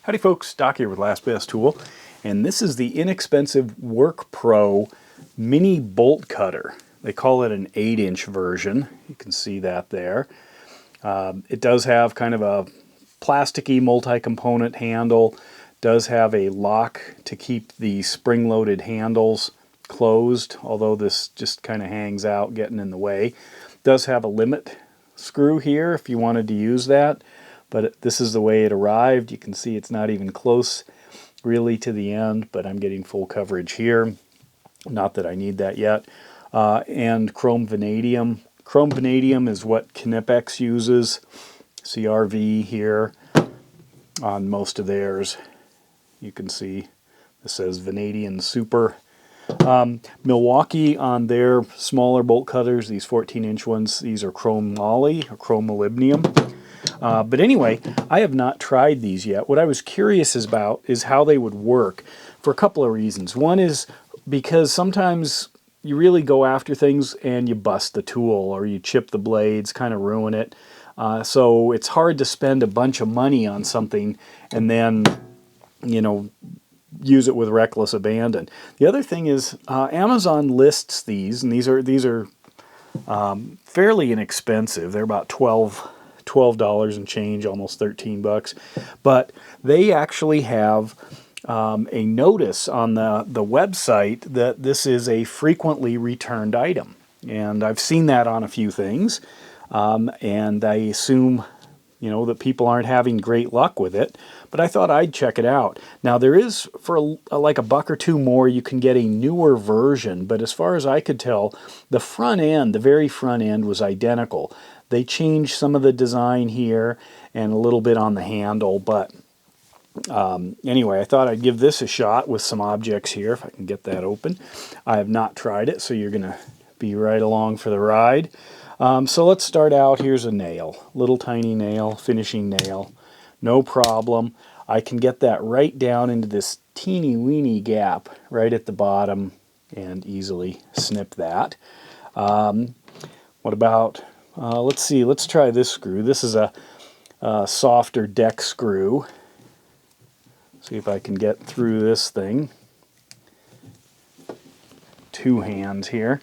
Howdy folks, Doc here with Last Best Tool, and this is the inexpensive WORKPRO mini bolt cutter. They call it an 8-inch version. You can see that there. It does have kind of a plasticky multi-component handle, does have a lock to keep the spring-loaded handles closed, although this just kind of hangs out getting in the way. Does have a limit screw here if you wanted to use that. But this is the way it arrived. You can see it's not even close really to the end, but I'm getting full coverage here. Not that I need that yet. And chrome vanadium. Chrome vanadium is what Knipex uses. CRV here on most of theirs. You can see this says Vanadium Super. Milwaukee on their smaller bolt cutters, these 14-inch ones, these are chrome moly or chrome molybdenum. But anyway, I have not tried these yet. What I was curious about is how they would work for a couple of reasons. One is because sometimes you really go after things and you bust the tool or you chip the blades, kind of ruin it. So it's hard to spend a bunch of money on something and then, you know, use it with reckless abandon. The other thing is Amazon lists these, and these are fairly inexpensive. They're about $12 and change, almost 13 bucks. But they actually have a notice on the website that this is a frequently returned item. And I've seen that on a few things. And I assume, you know, that people aren't having great luck with it. But I thought I'd check it out. Now there is, for like $1 or $2 more, you can get a newer version. But as far as I could tell, the front end, the very front end, was identical. They changed some of the design here and a little bit on the handle, but anyway, I thought I'd give this a shot with some objects here, if I can get that open. I have not tried it, so you're going to be right along for the ride. So let's start out. Here's a nail, little tiny nail, finishing nail, no problem. I can get that right down into this teeny weeny gap right at the bottom and easily snip that. What about... let's see, let's try this screw. This is a softer deck screw. See if I can get through this thing. Two hands here.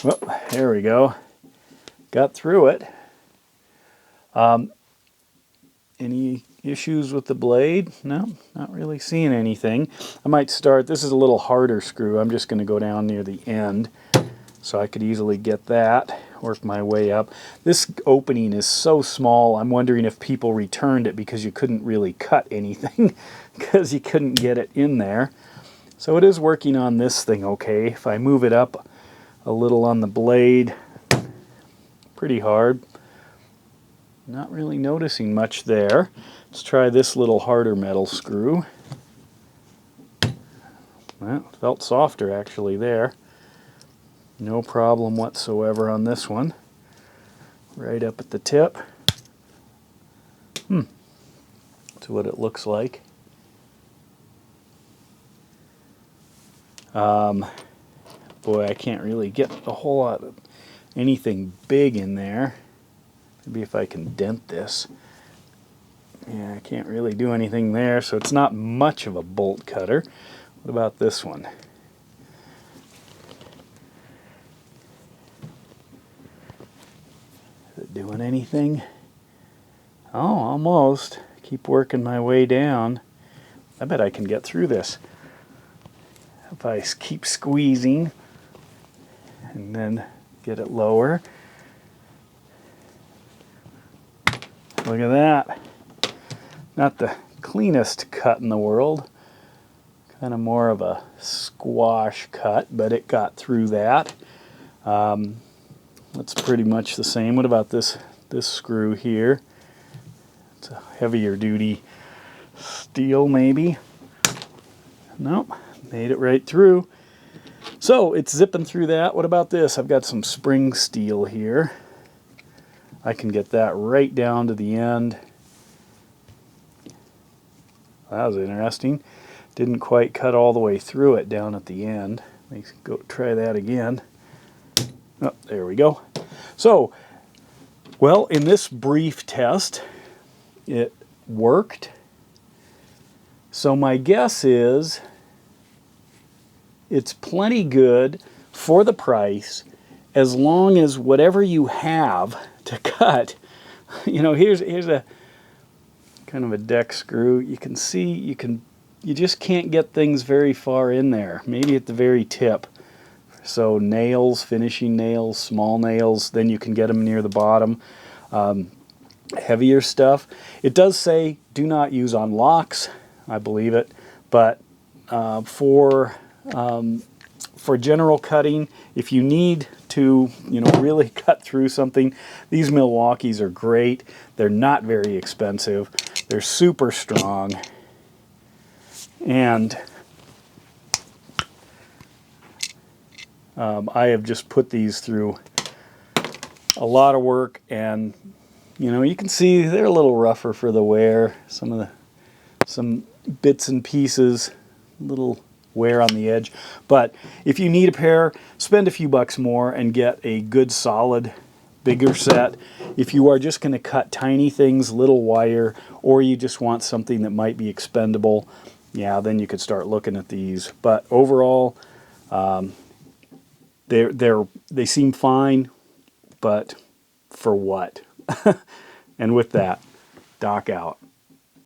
Well, there we go. Got through it. Any issues with the blade? No, not really seeing anything. I might start, this is a little harder screw. I'm just going to go down near the end. So I could easily get that, work my way up. This opening is so small, I'm wondering if people returned it because you couldn't really cut anything because you couldn't get it in there. So it is working on this thing okay. If I move it up a little on the blade, pretty hard. Not really noticing much there. Let's try this little harder metal screw. Well, it felt softer actually there. No problem whatsoever on this one. Right up at the tip. That's what it looks like. Boy, I can't really get a whole lot of anything big in there. Maybe if I can dent this. Yeah, I can't really do anything there, so it's not much of a bolt cutter. What about this one? Doing anything? Oh, almost. Keep working my way down. I bet I can get through this. If I keep squeezing and then get it lower. Look at that. Not the cleanest cut in the world. Kind of more of a squash cut, but it got through that. That's pretty much the same. What about this screw here? It's a heavier duty steel maybe. Nope, made it right through. So it's zipping through that. What about this? I've got some spring steel here. I can get that right down to the end. That was interesting. Didn't quite cut all the way through it down at the end. Let's go try that again. Oh, there we go. So, well, in this brief test, it worked. So my guess is it's plenty good for the price, as long as whatever you have to cut, here's a kind of a deck screw. You can see you just can't get things very far in there, maybe at the very tip. So nails, finishing nails, small nails, then you can get them near the bottom. Heavier stuff, it does say do not use on locks, I believe it, but for general cutting, if you need to really cut through something, these Milwaukees are great. They're not very expensive, they're super strong, and I have just put these through a lot of work, and you can see they're a little rougher for the wear. Some bits and pieces, little wear on the edge. But if you need a pair, spend a few bucks more and get a good solid bigger set. If you are just going to cut tiny things, little wire, or you just want something that might be expendable, yeah, then you could start looking at these. But overall, they seem fine, but for what? And with that, Doc out.